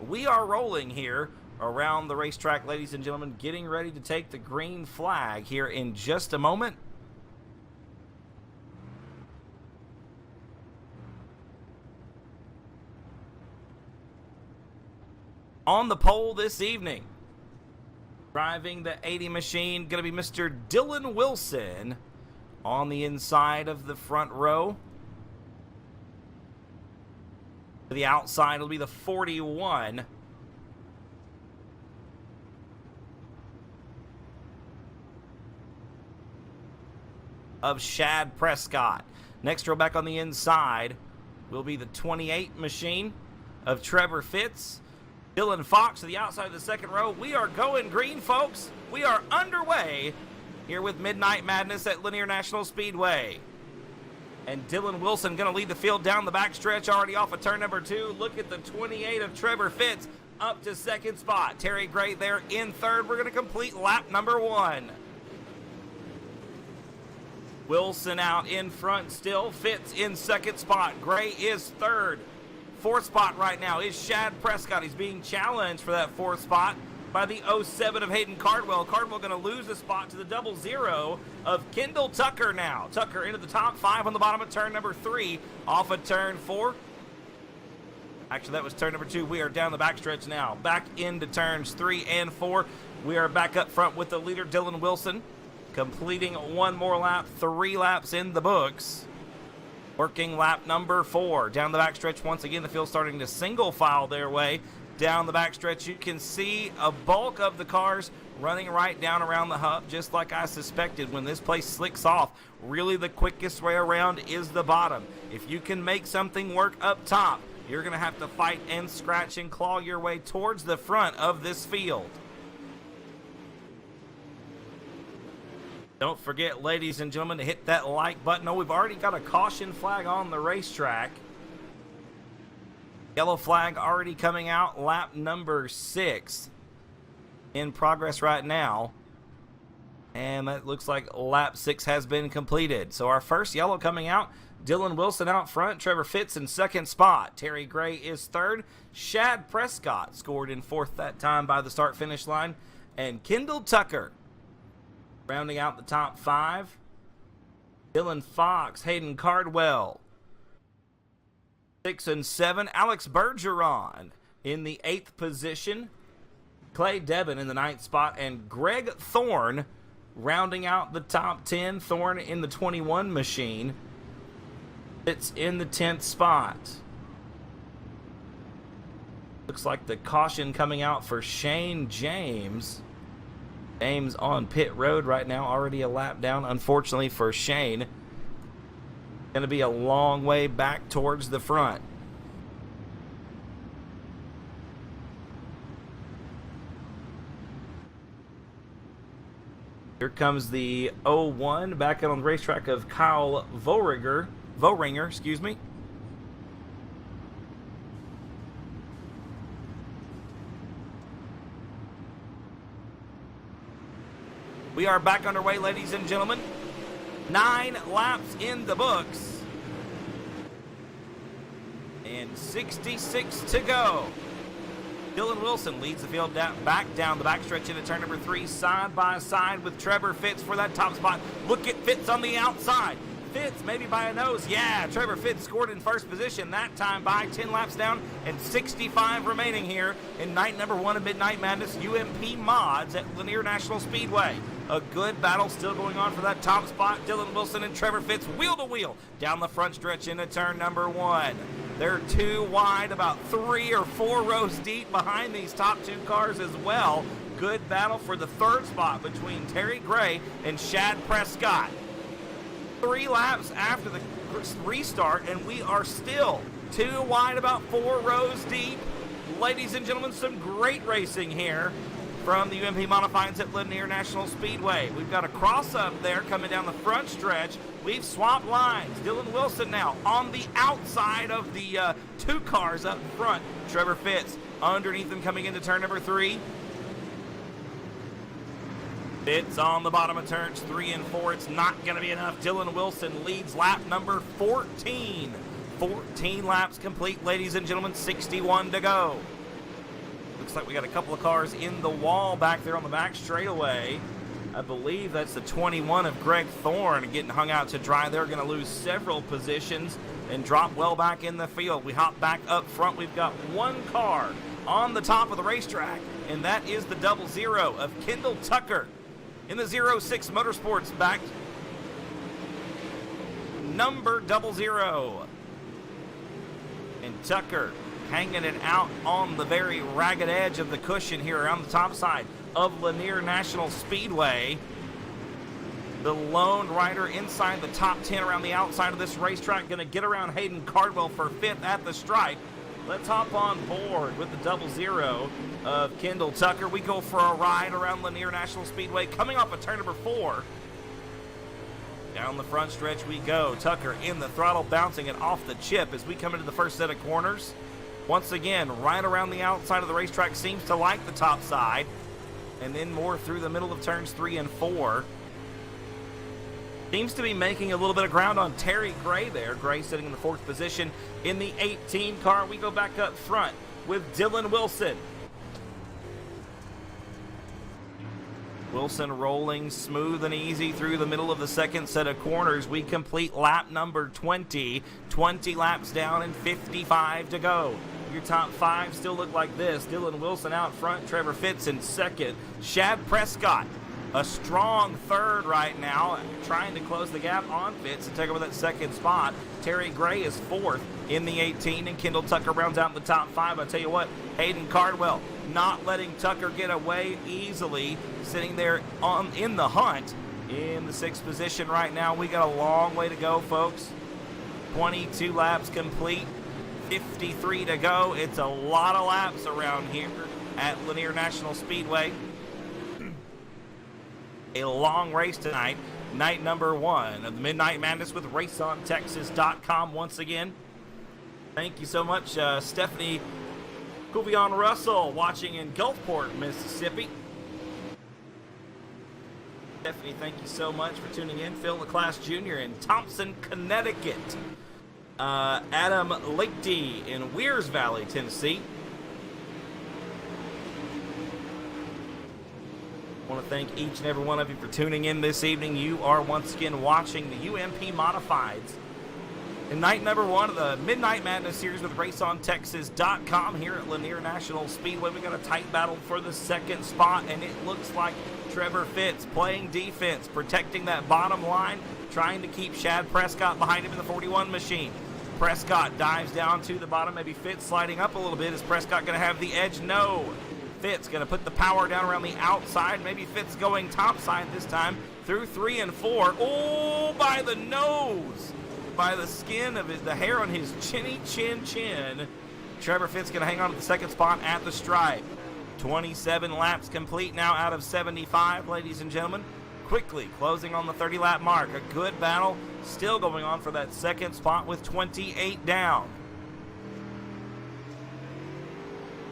We are rolling here around the racetrack, ladies and gentlemen, getting ready to take the green flag here in just a moment. On the pole this evening, driving the 80 machine, going to be Mr. Dylan Wilson on the inside of the front row. To the outside will be the 41. Of Shad Prescott. Next row back on the inside will be the 28 machine of Trevor Fitz. Dylan Fox to the outside of the second row. We are going green, folks. We are underway here with Midnight Madness at Lanier National Speedway. And Dylan Wilson going to lead the field down the backstretch, already off of turn number 2. Look at the 28 of Trevor Fitz up to second spot. Terry Gray there in third. We're going to complete lap number 1. Wilson out in front still. Fitz in second spot. Gray is third. Fourth spot right now is Shad Prescott. He's being challenged for that fourth spot by the 07 of Hayden Cardwell. Cardwell going to lose the spot to the 00 of Kendall Tucker now. Tucker into the top 5 on the bottom of turn number 3 off of turn 4. Actually, that was turn number 2. We are down the backstretch now. Back into turns 3 and 4. We are back up front with the leader, Dylan Wilson, completing one more lap. 3 laps in the books. Working lap number 4. Down the backstretch once again, the field starting to single file their way down the backstretch. You can see a bulk of the cars running right down around the hub, just like I suspected. When this place slicks off, really the quickest way around is the bottom. If you can make something work up top, you're going to have to fight and scratch and claw your way towards the front of this field. Don't forget, ladies and gentlemen, to hit that like button. Oh, we've already got a caution flag on the racetrack. Yellow flag already coming out. Lap number 6 in progress right now. And that looks like lap 6 has been completed. So our first yellow coming out. Dylan Wilson out front. Trevor Fitz in second spot. Terry Gray is third. Shad Prescott scored in fourth that time by the start-finish line. And Kendall Tucker rounding out the top 5. Dylan Fox, Hayden Cardwell, 6 and 7. Alex Bergeron in the 8th position. Clay Devin in the 9th spot. And Greg Thorne rounding out the top 10. Thorne in the 21 machine. It's in the 10th spot. Looks like the caution coming out for Shane James. James on pit road right now, already a lap down, unfortunately for Shane. Going to be a long way back towards the front. Here comes the 01 back on the racetrack of Kyle Vohringer, excuse me. We are back underway, ladies and gentlemen. 9 laps in the books. And 66 to go. Dylan Wilson leads the field back down the backstretch into turn number 3, side by side with Trevor Fitz for that top spot. Look at Fitz on the outside. Fitz maybe by a nose. Yeah, Trevor Fitz scored in first position that time by 10 laps down and 65 remaining here in night number 1 of Midnight Madness UMP Mods at Lanier National Speedway. A good battle still going on for that top spot. Dylan Wilson and Trevor Fitz wheel to wheel down the front stretch into turn number 1. They're 2 wide, about 3 or 4 rows deep behind these top 2 cars as well. Good battle for the third spot between Terry Gray and Shad Prescott. 3 laps after the restart, and we are still 2 wide, about 4 rows deep. Ladies and gentlemen, some great racing here from the UMP Modifieds at Lanier National Speedway. We've got a cross-up there coming down the front stretch. We've swapped lines. Dylan Wilson now on the outside of the 2 cars up front. Trevor Fitz underneath them coming into turn number 3. Fitz on the bottom of turns 3 and 4. It's not going to be enough. Dylan Wilson leads lap number 14. 14 laps complete, ladies and gentlemen. 61 to go. Looks like we got a couple of cars in the wall back there on the back straightaway. I believe that's the 21 of Greg Thorne getting hung out to dry. They're going to lose several positions and drop well back in the field. We hop back up front. We've got one car on the top of the racetrack, and that is the 00 of Kendall Tucker in the 06 Motorsports back number 00. And Tucker hanging it out on the very ragged edge of the cushion here around the top side of Lanier National Speedway. The lone rider inside the top 10 around the outside of this racetrack, going to get around Hayden Cardwell for 5th at the stripe. Let's hop on board with the 00 of Kendall Tucker. We go for a ride around Lanier National Speedway, coming off of turn number 4. Down the front stretch we go. Tucker in the throttle, bouncing it off the chip as we come into the first set of corners. Once again, right around the outside of the racetrack, seems to like the top side. And then more through the middle of turns 3 and 4. Seems to be making a little bit of ground on Terry Gray there. Gray sitting in the 4th position in the 18 car. We go back up front with Dylan Wilson. Wilson rolling smooth and easy through the middle of the second set of corners. We complete lap number 20. 20 laps down and 55 to go. Your top 5 still look like this. Dylan Wilson out front, Trevor Fitz in 2nd. Shad Prescott, a strong 3rd right now, trying to close the gap on Fitz and take over that 2nd spot. Terry Gray is 4th in the 18, and Kendall Tucker rounds out in the top 5. I tell you what, Hayden Cardwell not letting Tucker get away easily, sitting there in the hunt in the 6th position right now. We got a long way to go, folks. 22 laps complete. 53 to go. It's a lot of laps around here at Lanier National Speedway. A long race tonight. Night number 1 of the Midnight Madness with RaceOnTexas.com once again. Thank you so much, Stephanie Cuvion Russell, watching in Gulfport, Mississippi. Stephanie, thank you so much for tuning in. Phil LaClasse Jr. in Thompson, Connecticut. Adam Lakety in Wears Valley, Tennessee. I want to thank each and every one of you for tuning in this evening. You are once again watching the UMP Modifieds in night number 1 of the Midnight Madness Series with RaceOnTexas.com here at Lanier National Speedway. We got a tight battle for the 2nd spot, and it looks like Trevor Fitz playing defense, protecting that bottom line, trying to keep Shad Prescott behind him in the 41 machine. Prescott dives down to the bottom. Maybe Fitz sliding up a little bit. Is Prescott going to have the edge? No. Fitz going to put the power down around the outside. Maybe Fitz going topside this time through 3 and 4. Oh, by the nose. By the skin of the hair on his chinny chin. Trevor Fitz going to hang on to the 2nd spot at the stripe. 27 laps complete now out of 75, ladies and gentlemen. Quickly closing on the 30-lap mark. A good battle still going on for that 2nd spot with 28 down.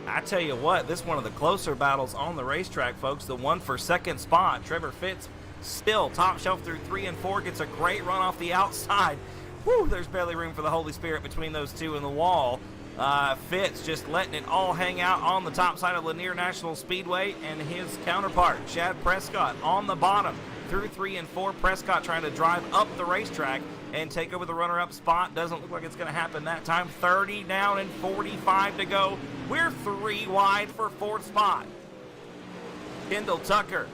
I tell you what, this is one of the closer battles on the racetrack, folks. The one for 2nd spot. Trevor Fitz still top shelf through 3 and 4. Gets a great run off the outside. Whew, there's barely room for the Holy Spirit between those two and the wall. Fitz just letting it all hang out on the top side of Lanier National Speedway, and his counterpart, Shad Prescott, on the bottom through 3 and 4. Prescott trying to drive up the racetrack and take over the runner-up spot. Doesn't look like it's going to happen that time. 30 down and 45 to go. We're 3 wide for 4th spot. Kendall Tucker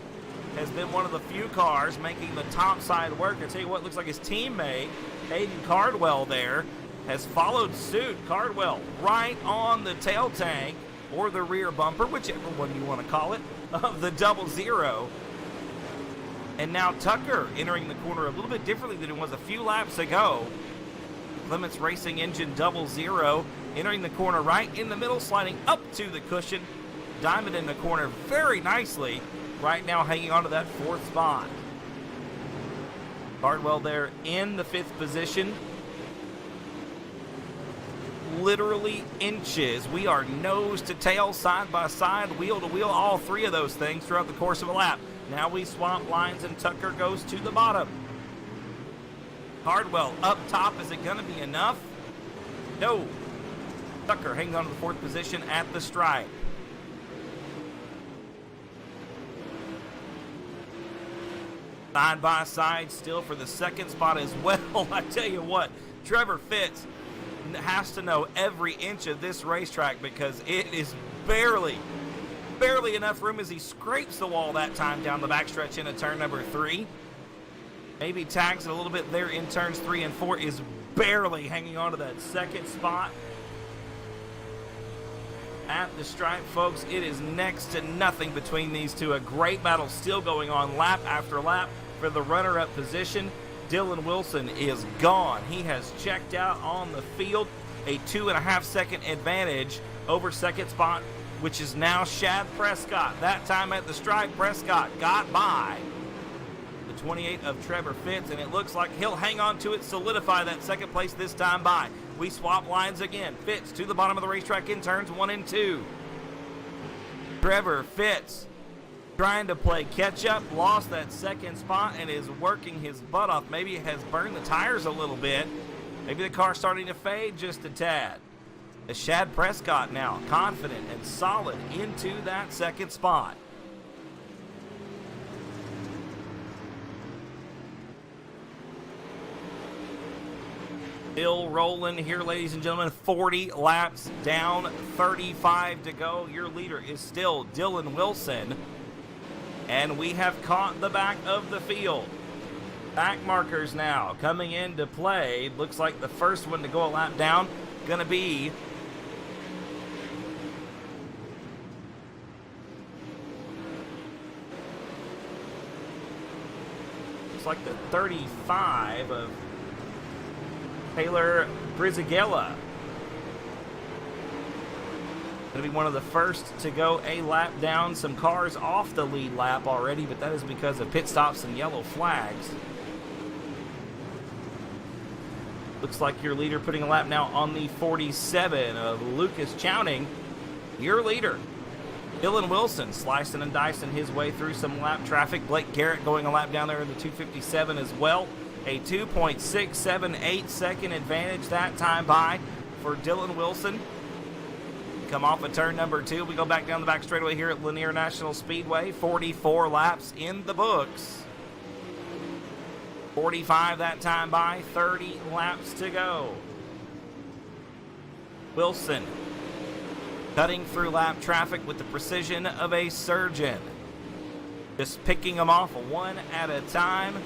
has been one of the few cars making the top side work. I tell you what, looks like his teammate, Hayden Cardwell there, has followed suit. Cardwell right on the tail tank or the rear bumper, whichever one you want to call it, of the 00. And now Tucker entering the corner a little bit differently than it was a few laps ago. Clements Racing Engine 00 entering the corner right in the middle, sliding up to the cushion. Diamond in the corner very nicely. Right now hanging on to that 4th spot. Cardwell there in the 5th position. Literally inches. We are nose to tail, side by side, wheel to wheel, all 3 of those things throughout the course of a lap. Now we swap lines and Tucker goes to the bottom. Cardwell up top. Is it going to be enough? No. Tucker hangs on to the 4th position at the stripe. Side by side still for the second spot as well. I tell you what, Trevor Fitz has to know every inch of this racetrack because it is barely enough room as he scrapes the wall that time down the backstretch into turn number 3. Maybe tags it a little bit there in turns 3 and 4, is barely hanging on to that second spot. At the stripe, folks, it is next to nothing between these two. A great battle still going on lap after lap for the runner-up position. Dylan Wilson is gone. He has checked out on the field. A 2.5 second advantage over second spot, which is now Shad Prescott. That time at the stripe, Prescott got by the 28 of Trevor Fitz, and it looks like he'll hang on to it, solidify that second place this time by. We swap lines again. Fitz to the bottom of the racetrack in turns 1 and 2. Trevor Fitz trying to play catch up, lost that second spot and is working his butt off. Maybe it has burned the tires a little bit. Maybe the car's starting to fade just a tad. The Shad Prescott now confident and solid into that second spot. Still rolling here, ladies and gentlemen. 40 laps down, 35 to go. Your leader is still Dylan Wilson. And we have caught the back of the field. Back markers now coming into play. Looks like the first one to go a lap down going to be like the 35 of Taylor Brizagella. Going to be one of the first to go a lap down. Some cars off the lead lap already, but that is because of pit stops and yellow flags. Looks like your leader putting a lap now on the 47 of Lucas Chowning. Your leader, Dylan Wilson, slicing and dicing his way through some lap traffic. Blake Garrett going a lap down there in the 257 as well. A 2.678 second advantage that time by for Dylan Wilson. Come off of turn number 2. We go back down the back straightaway here at Lanier National Speedway. 44 laps in the books. 45 that time by. 30 laps to go. Wilson cutting through lap traffic with the precision of a surgeon. Just picking them off one at a time.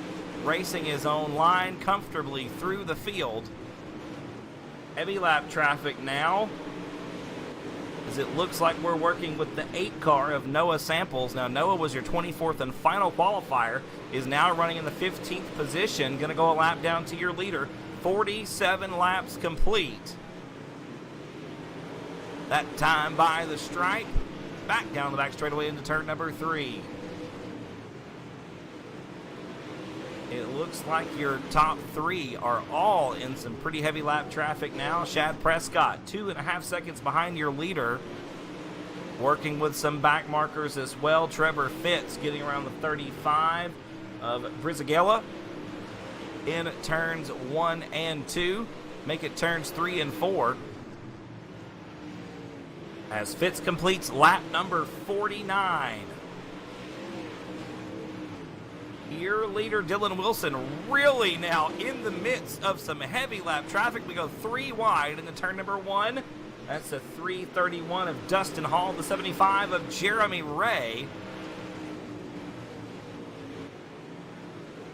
Racing his own line comfortably through the field. Heavy lap traffic now, as it looks like we're working with the 8 car of Noah Samples. Now, Noah was your 24th and final qualifier, is now running in the 15th position. Going to go a lap down to your leader. 47 laps complete. That time by the stripe. Back down the back straightaway into turn number 3. It looks like your top 3 are all in some pretty heavy lap traffic now. Shad Prescott, 2.5 seconds behind your leader. Working with some back markers as well. Trevor Fitz getting around the 35 of Brizagella in turns 1 and 2. Make it turns 3 and 4. As Fitz completes lap number 49. Your leader, Dylan Wilson, really now in the midst of some heavy lap traffic. We go 3 wide in the turn number 1. That's the 331 of Dustin Hall, the 75 of Jeremy Ray.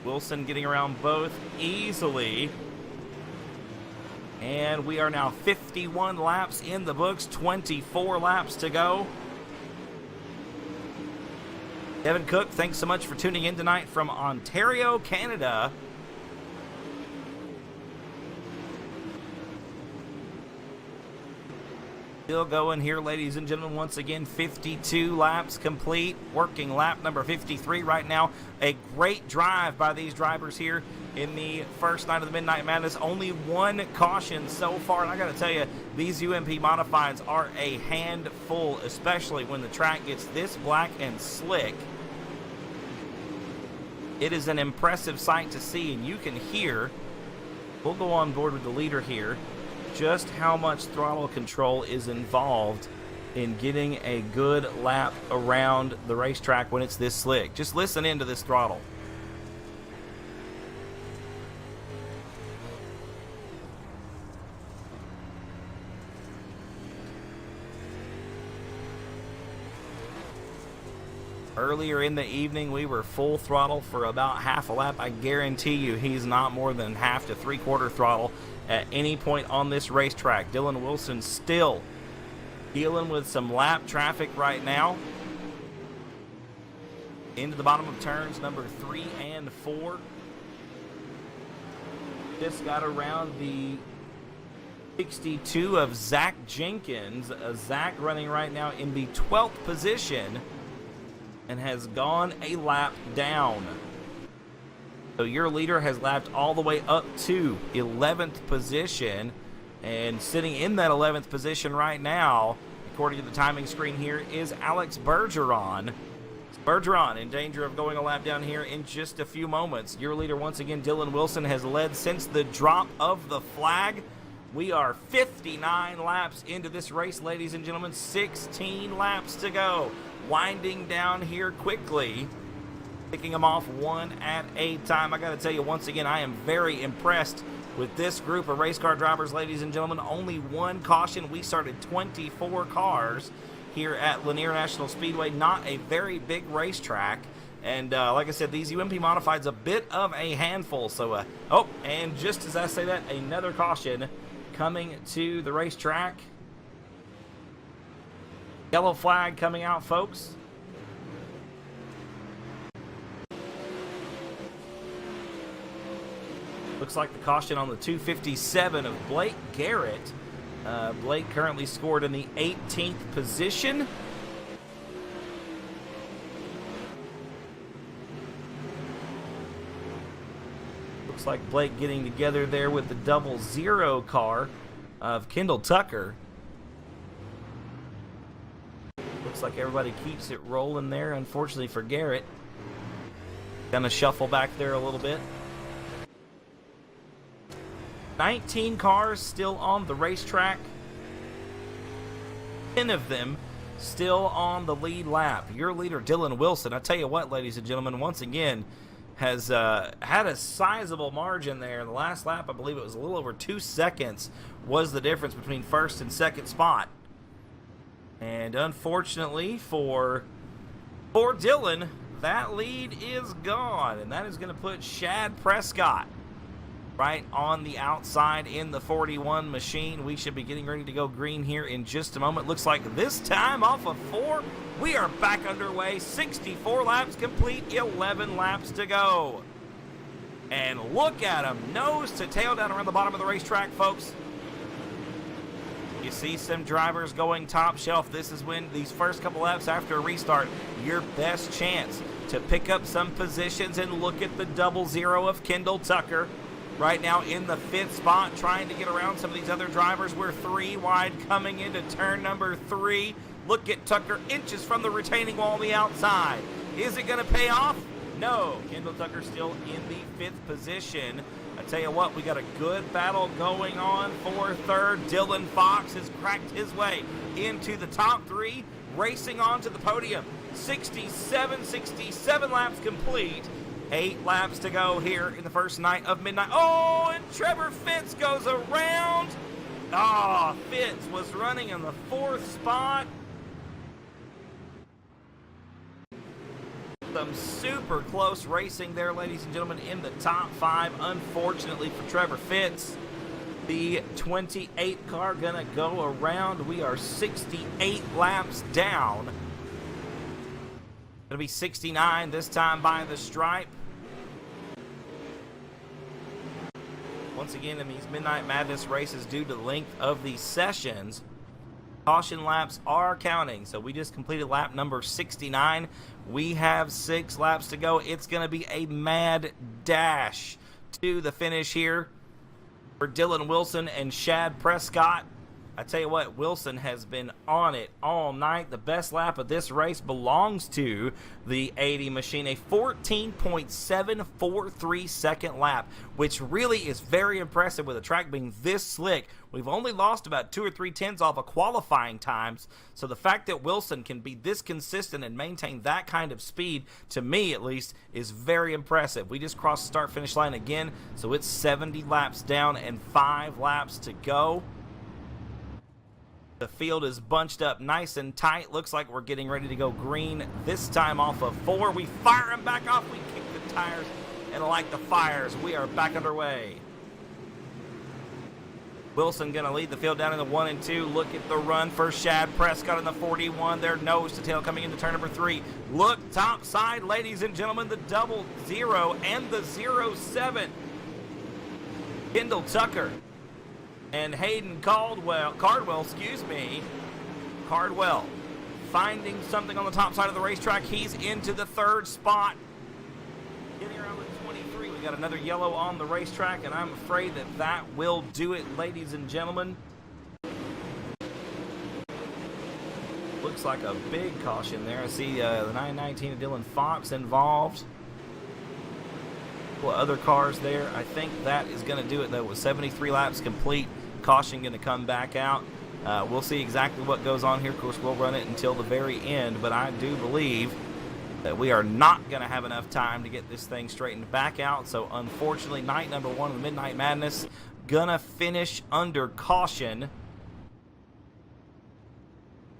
Wilson getting around both easily. And we are now 51 laps in the books, 24 laps to go. Kevin Cook, thanks so much for tuning in tonight from Ontario, Canada. Still going here, ladies and gentlemen. Once again, 52 laps complete. Working lap number 53 right now. A great drive by these drivers here in the first night of the Midnight Madness. Only 1 caution so far. And I got to tell you, these UMP modifieds are a handful, especially when the track gets this black and slick. It is an impressive sight to see, and you can hear, we'll go on board with the leader here, just how much throttle control is involved in getting a good lap around the racetrack when it's this slick. Just listen into this throttle. Earlier in the evening, we were full throttle for about half a lap. I guarantee you he's not more than half to three-quarter throttle at any point on this racetrack. Dylan Wilson still dealing with some lap traffic right now. Into the bottom of turns number 3 and 4. Just got around the 62 of Zach Jenkins. Zach running right now in the 12th position and has gone a lap down. So your leader has lapped all the way up to 11th position, and sitting in that 11th position right now, according to the timing screen here, is Alex Bergeron. Bergeron in danger of going a lap down here in just a few moments. Your leader once again, Dylan Wilson, has led since the drop of the flag. We are 59 laps into this race, ladies and gentlemen. 16 laps to go. Winding down here quickly. Picking them off one at a time. I got to tell you, once again, I am very impressed with this group of race car drivers, ladies and gentlemen. Only one caution. We started 24 cars here at Lanier National Speedway. Not a very big racetrack. And like I said, these UMP Modifieds a bit of a handful. So, oh, and just as I say that, another caution coming to the racetrack. Yellow flag coming out, folks. Looks like the caution on the 257 of Blake Garrett. Blake currently scored in the 18th position. Looks like Blake getting together there with the 00 car of Kendall Tucker. Looks like everybody keeps it rolling there, unfortunately for Garrett. Gonna shuffle back there a little bit. 19 cars still on the racetrack. 10 of them still on the lead lap. Your leader, Dylan Wilson, I tell you what, ladies and gentlemen, once again, has had a sizable margin there. In the last lap, I believe it was a little over 2 seconds was the difference between first and second spot. And unfortunately for Dylan, that lead is gone. And that is going to put Shad Prescott right on the outside in the 41 machine. We should be getting ready to go green here in just a moment. Looks like this time off of 4, we are back underway. 64 laps complete, 11 laps to go. And look at him, nose to tail down around the bottom of the racetrack, folks. You see some drivers going top shelf. This is when these first couple laps after a restart, your best chance to pick up some positions. And look at the 00 of Kendall Tucker. Right now in the 5th spot, trying to get around some of these other drivers. We're 3 wide coming into turn number 3. Look at Tucker, inches from the retaining wall on the outside. Is it going to pay off? No. Kendall Tucker still in the 5th position. I tell you what, we got a good battle going on for 3rd. Dylan Fox has cracked his way into the top 3, racing on to the podium. 67 laps complete. 8 laps to go here in the first night of midnight. Oh, and Trevor Fitz goes around. Oh, Fitz was running in the 4th spot. Some super close racing there, ladies and gentlemen, in the top 5. Unfortunately for Trevor Fitz, the 28 car gonna go around. We are 68 laps down. Gonna be 69 this time by the stripe. Once again, in these Midnight Madness races, due to the length of these sessions, caution laps are counting. So we just completed lap number 69. We have 6 laps to go. It's going to be a mad dash to the finish here for Dylan Wilson and Shad Prescott. I tell you what, Wilson has been on it all night. The best lap of this race belongs to the 80 machine, a 14.743 second lap, which really is very impressive with the track being this slick. We've only lost about 2 or 3 tenths off of qualifying times, so the fact that Wilson can be this consistent and maintain that kind of speed, to me at least, is very impressive. We just crossed the start-finish line again, so it's 70 laps down and 5 laps to go. The field is bunched up nice and tight. Looks like we're getting ready to go green, this time off of 4. We fire them back off. We kick the tires and light the fires. We are back underway. Wilson going to lead the field down in the 1 and 2. Look at the run for Shad Prescott in the 41. They're nose to tail coming into turn number 3. Look top side, ladies and gentlemen, the 00 and the 07. Kendall Tucker and Hayden Cardwell, finding something on the top side of the racetrack. He's into the 3rd spot. Getting around the 23. We got another yellow on the racetrack, and I'm afraid that will do it, ladies and gentlemen. Looks like a big caution there. I see the 919 of Dylan Fox involved. Other cars there. I think that is going to do it, though, with 73 laps complete. Caution going to come back out. We'll see exactly what goes on here. Of course, we'll run it until the very end, but I do believe that we are not going to have enough time to get this thing straightened back out. So, unfortunately, night number 1 of the Midnight Madness gonna finish under caution.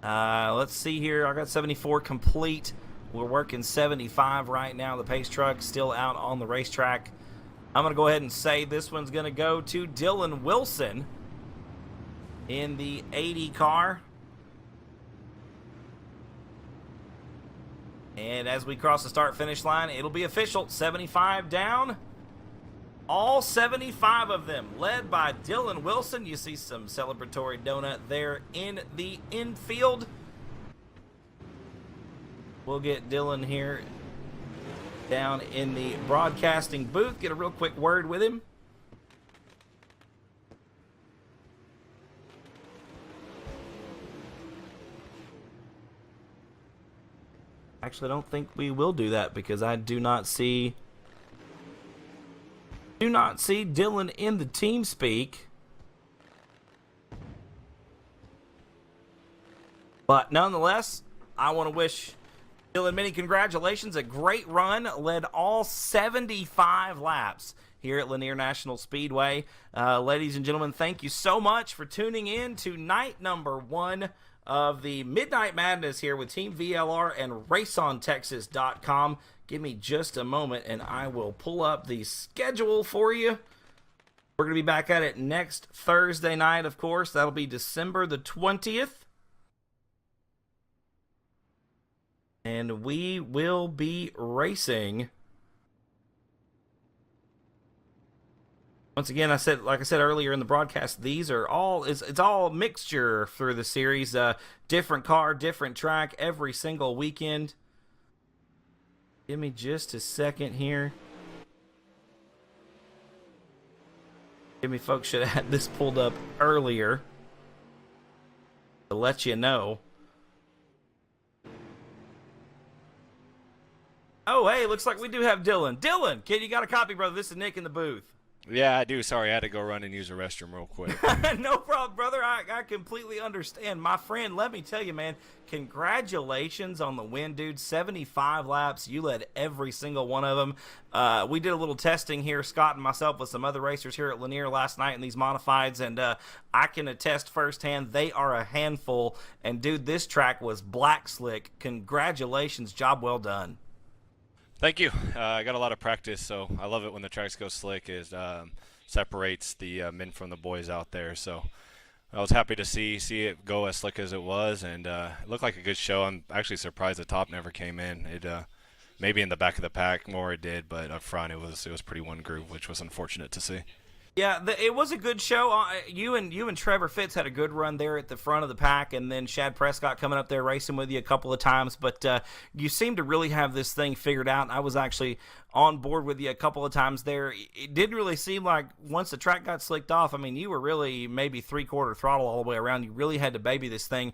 Let's see here. I got 74 complete. We're working 75 right now. The pace truck still out on the racetrack. I'm going to go ahead and say this one's going to go to Dylan Wilson in the 80 car. And as we cross the start-finish line, it'll be official. 75 down. All 75 of them led by Dylan Wilson. You see some celebratory donut there in the infield. We'll get Dylan here down in the broadcasting booth. Get a real quick word with him. Actually, I don't think we will do that because I do not see Dylan in the team speak. But nonetheless, I want to wish Dylan many congratulations. A great run, led all 75 laps here at Lanier National Speedway. Ladies and gentlemen, thank you so much for tuning in to night number 1 of the Midnight Madness here with Team VLR and RaceOnTexas.com. Give me just a moment and I will pull up the schedule for you. We're going to be back at it next Thursday night, of course. That'll be December the 20th. And we will be racing. Once again, like I said earlier in the broadcast, these are all it's all mixture through the series. Different car, different track, every single weekend. Give me just a second here. Give me, folks, should have had this pulled up earlier to let you know. Oh, hey, looks like we do have Dylan. Dylan, kid, you got a copy, brother. This is Nick in the booth. Yeah, I do. Sorry, I had to go run and use the restroom real quick. No problem, brother. I completely understand. My friend, let me tell you, man, congratulations on the win, dude. 75 laps. You led every single one of them. We did a little testing here, Scott and myself, with some other racers here at Lanier last night in these modifieds, and I can attest firsthand they are a handful. And, dude, this track was black slick. Congratulations. Job well done. Thank you. I got a lot of practice, so I love it when the tracks go slick. It separates the men from the boys out there. So I was happy to see it go as slick as it was, and it looked like a good show. I'm actually surprised the top never came in. It maybe in the back of the pack more it did, but up front it was pretty one groove, which was unfortunate to see. Yeah, it was a good show. You and Trevor Fitz had a good run there at the front of the pack, and then Shad Prescott coming up there racing with you a couple of times. But you seem to really have this thing figured out. I was actually on board with you a couple of times there. It didn't really seem like once the track got slicked off, I mean, you were really maybe three-quarter throttle all the way around. You really had to baby this thing.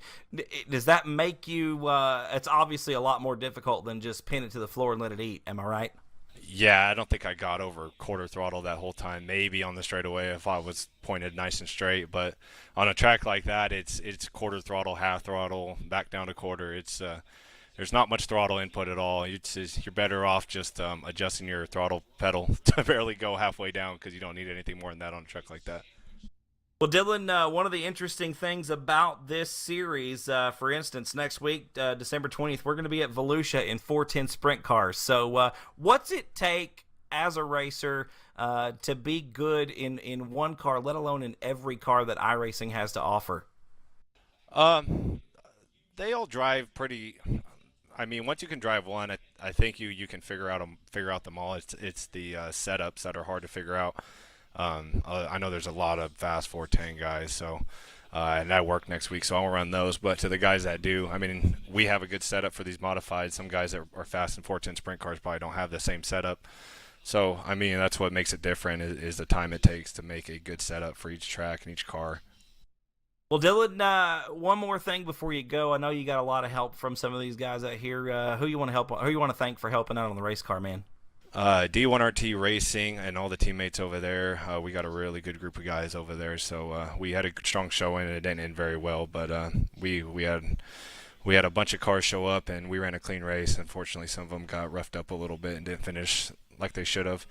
Does that make you it's obviously a lot more difficult than just pin it to the floor and let it eat. Am I right? Yeah, I don't think I got over quarter throttle that whole time. Maybe on the straightaway if I was pointed nice and straight, but on a track like that, it's quarter throttle, half throttle, back down to quarter. It's there's not much throttle input at all. You're better off just adjusting your throttle pedal to barely go halfway down because you don't need anything more than that on a track like that. Well, Dylan, one of the interesting things about this series, for instance, next week, December 20th, we're going to be at Volusia in 410 sprint cars. So what's it take as a racer to be good in one car, let alone in every car that iRacing has to offer? Um, they all drive pretty. I mean, once you can drive one, I think you can figure out them all. It's the setups that are hard to figure out. I know there's a lot of fast 410 guys, so and I work next week, so I won't run those. But to the guys that do, I mean, we have a good setup for these modified. Some guys that are fast in 410 sprint cars probably don't have the same setup. So I mean, that's what makes it different is the time it takes to make a good setup for each track and each car. Well, Dylan, one more thing before you go. I know you got a lot of help from some of these guys out here. Who you want to help? Who you want to thank for helping out on the race car, man? D1RT Racing and all the teammates over there. We got a really good group of guys over there, so we had a strong showing, and it didn't end very well. But we had a bunch of cars show up, and we ran a clean race. Unfortunately, some of them got roughed up a little bit and didn't finish like they should have.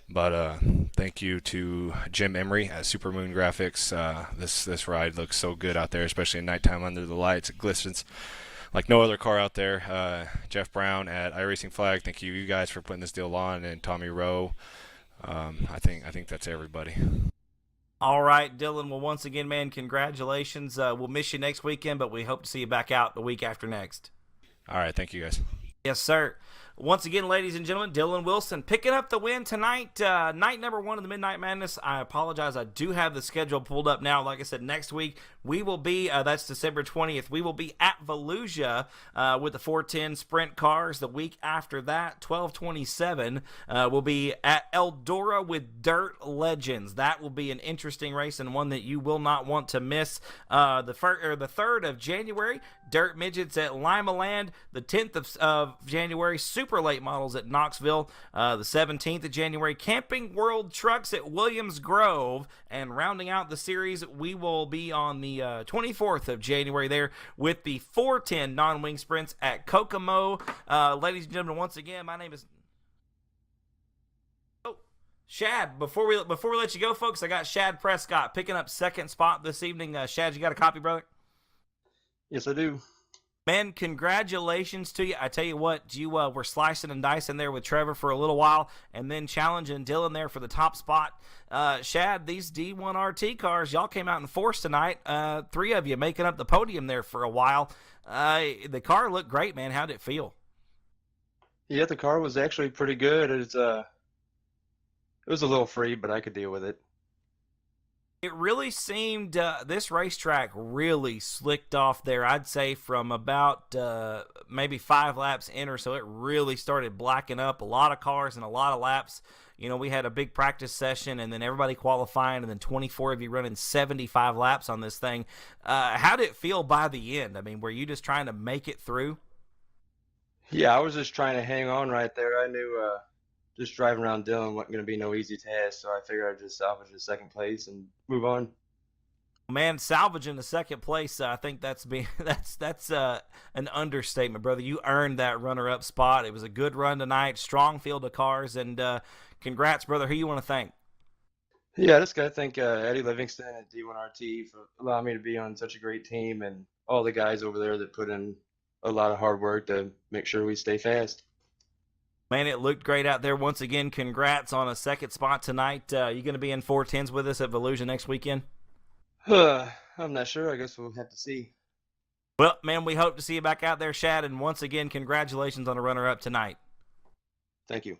But thank you to Jim Emery at Supermoon Graphics. This ride looks so good out there, especially at nighttime under the lights. It glistens like no other car out there. Jeff Brown at iRacing Flag. Thank you guys for putting this deal on, and Tommy Rowe. I think that's everybody. All right, Dylan. Well, once again, man, congratulations. We'll miss you next weekend, but we hope to see you back out the week after next. All right, thank you guys. Yes, sir. Once again, ladies and gentlemen, Dylan Wilson picking up the win tonight. Night number 1 of the Midnight Madness. I apologize. I do have the schedule pulled up now. Like I said, next week we will be, that's December 20th, we will be at Volusia with the 410 sprint cars. The week after that, 12/27, we'll be at Eldora with Dirt Legends. That will be an interesting race and one that you will not want to miss. The 3rd of January, Dirt Midgets at Lima Land. The 10th of January, Super Late Models at Knoxville. The 17th of January, Camping World Trucks at Williams Grove. And rounding out the series, we will be on the 24th of January there with the 410 non-wing sprints at Kokomo. Ladies and gentlemen, once again, my name is Shad. Before we let you go, folks, I got Shad Prescott picking up second spot this evening. Shad, you got a copy, brother? Yes, I do. Man, congratulations to you. I tell you what, you were slicing and dicing there with Trevor for a little while and then challenging Dylan there for the top spot. Shad, these D1RT cars, y'all came out in force tonight. 3 of you making up the podium there for a while. The car looked great, man. How'd it feel? Yeah, the car was actually pretty good. It was a little free, but I could deal with it. It really seemed this racetrack really slicked off there, I'd say, from about maybe 5 laps in or so. It really started blacking up. A lot of cars and a lot of laps. You know, we had a big practice session and then everybody qualifying and then 24 of you running 75 laps on this thing. How did it feel by the end? I mean, were you just trying to make it through? Yeah, I was just trying to hang on right there. I knew just driving around Dillon wasn't going to be no easy task, so I figured I'd just salvage the second place and move on. Man, salvaging the second place, I think that's an understatement, brother. You earned that runner-up spot. It was a good run tonight, strong field of cars, and congrats, brother. Who you want to thank? Yeah, I just got to thank Eddie Livingston at D1RT for allowing me to be on such a great team and all the guys over there that put in a lot of hard work to make sure we stay fast. Man, it looked great out there. Once again, congrats on a second spot tonight. You going to be in 410s with us at Volusia next weekend? I'm not sure. I guess we'll have to see. Well, man, we hope to see you back out there, Shad. And once again, congratulations on a runner-up tonight. Thank you.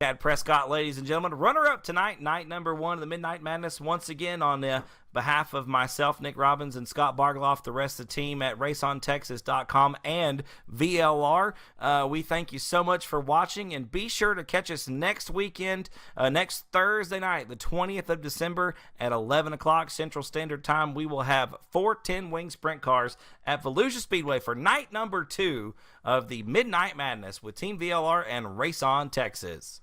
Shad Prescott, ladies and gentlemen, runner-up tonight, night number 1 of the Midnight Madness. Once again, on behalf of myself, Nick Robbins, and Scott Bargloff, the rest of the team at raceontexas.com and VLR, we thank you so much for watching, and be sure to catch us next weekend, next Thursday night, the 20th of December at 11 o'clock Central Standard Time. We will have 410 wing sprint cars at Volusia Speedway for night number 2 of the Midnight Madness with Team VLR and Race On Texas.